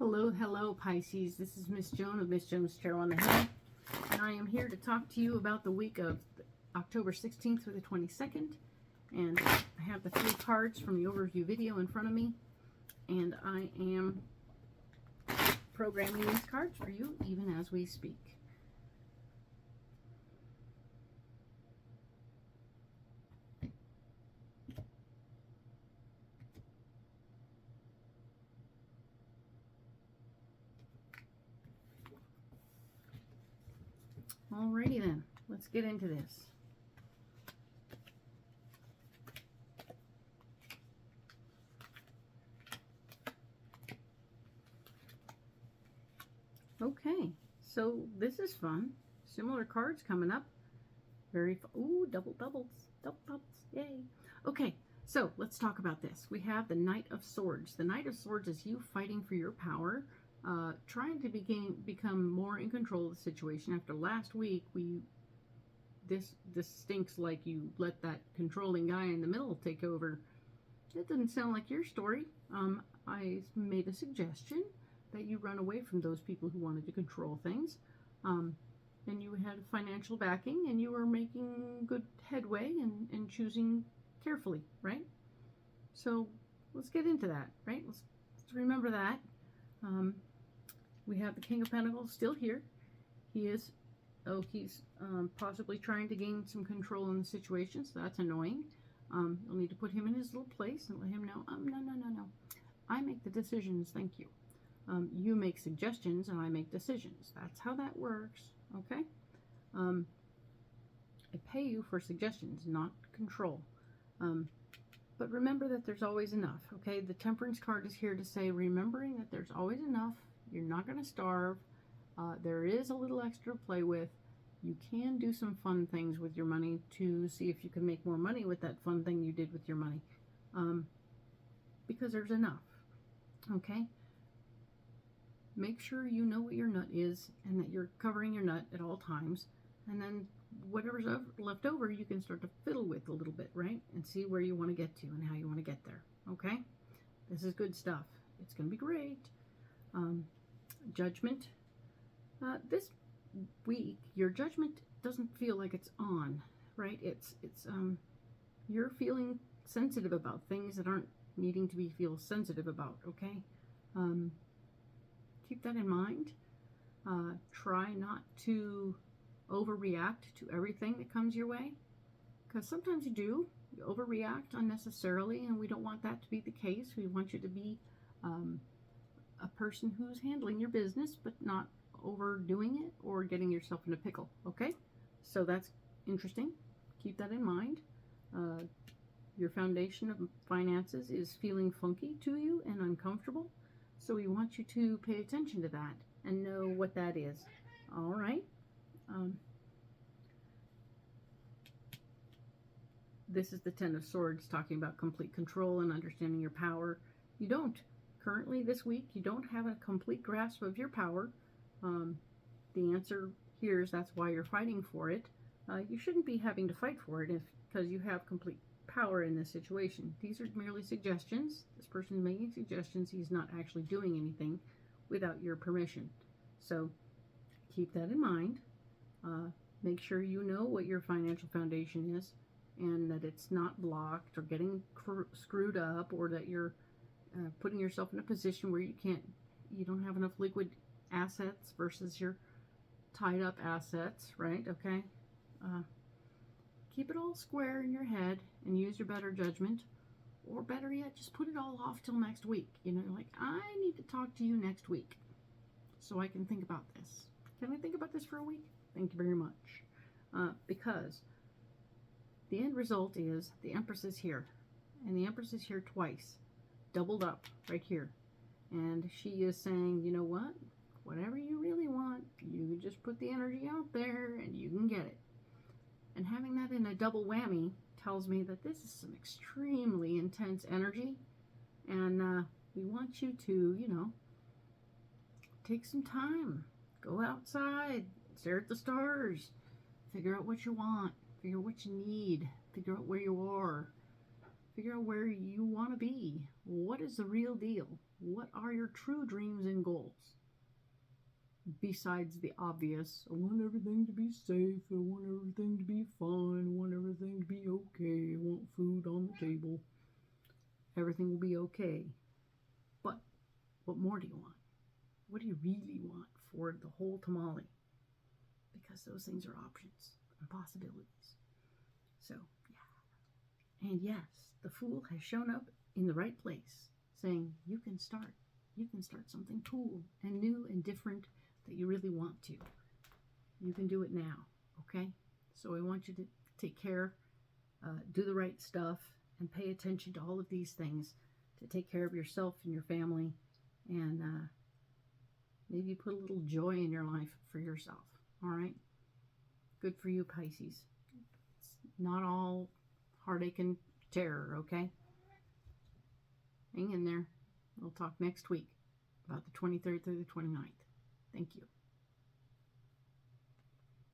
Hello, hello, Pisces. This is Miss Joan of Miss Joan's Tarot on the Hill, and I am here to talk to you about the week of October 16th through the 22nd. And I have the 3 cards from the overview video in front of me, and I am programming these cards for you even as we speak. Alrighty then, let's get into this. Okay, so this is fun. Similar cards coming up. Very fun. Ooh, double doubles, yay. Okay, so let's talk about this. We have the Knight of Swords. The Knight of Swords is you fighting for your power, trying to become more in control of the situation. After last week, this stinks like you let that controlling guy in the middle take over. That doesn't sound like your story. I made a suggestion that you run away from those people who wanted to control things. And you had financial backing, and you were making good headway and choosing carefully, right? So let's get into that, right? Let's remember that. We have the King of Pentacles still here. He's possibly trying to gain some control in the situation, so that's annoying. You'll need to put him in his little place and let him know, no. I make the decisions, thank you. You make suggestions and I make decisions. That's how that works, okay? I pay you for suggestions, not control. But remember that there's always enough, okay? The Temperance card is here to say, remembering that there's always enough. You're not going to starve. There is a little extra to play with. You can do some fun things with your money to see if you can make more money with that fun thing you did with your money. Because there's enough, okay? Make sure you know what your nut is and that you're covering your nut at all times. And then whatever's left over, you can start to fiddle with a little bit, right? And see where you want to get to and how you want to get there, okay? This is good stuff. It's going to be great. Judgment. This week, your judgment doesn't feel like it's on, right? You're feeling sensitive about things that aren't needing to be feel sensitive about, okay? Keep that in mind. Try not to overreact to everything that comes your way, because sometimes you do. You overreact unnecessarily, and we don't want that to be the case. We want you to be a person who's handling your business, but not overdoing it or getting yourself in a pickle, okay? So that's interesting. Keep that in mind. Your foundation of finances is feeling funky to you and uncomfortable. So we want you to pay attention to that and know what that is. All right. This is the Ten of Swords talking about complete control and understanding your power. You don't. Currently this week, you don't have a complete grasp of your power. The answer here is that's why you're fighting for it. You shouldn't be having to fight for it because you have complete power in this situation. These are merely suggestions. This person is making suggestions. He's not actually doing anything without your permission. So keep that in mind. Make sure you know what your financial foundation is and that it's not blocked or getting screwed up, or that you're putting yourself in a position where you don't have enough liquid assets versus your tied up assets, right? Okay. Keep it all square in your head and use your better judgment, or better yet, just put it all off till next week. You know, like, I need to talk to you next week so I can think about this. Can I think about this for a week? Thank you very much. Because the end result is the Empress is here, and the Empress is here twice, doubled up right here. And she is saying, you know what? Whatever you really want, you just put the energy out there and you can get it. And having that in a double whammy tells me that this is some extremely intense energy, and we want you to, you know, take some time, go outside, stare at the stars, figure out what you want, figure out what you need, figure out where you are, figure out where you want to be. What is the real deal? What are your true dreams and goals? Besides the obvious, I want everything to be safe, I want everything to be fine, I want everything to be okay, I want food on the table. Everything will be okay. But what more do you want? What do you really want for the whole tamale? Because those things are options and possibilities. So, yeah. And yes, the Fool has shown up in the right place, saying you can start. You can start something cool and new and different that you really want to. You can do it now, okay? So I want you to take care, do the right stuff, and pay attention to all of these things to take care of yourself and your family, and maybe put a little joy in your life for yourself, all right? Good for you, Pisces. It's not all heartache and terror, okay? Hang in there. We'll talk next week about the 23rd through the 29th. Thank you.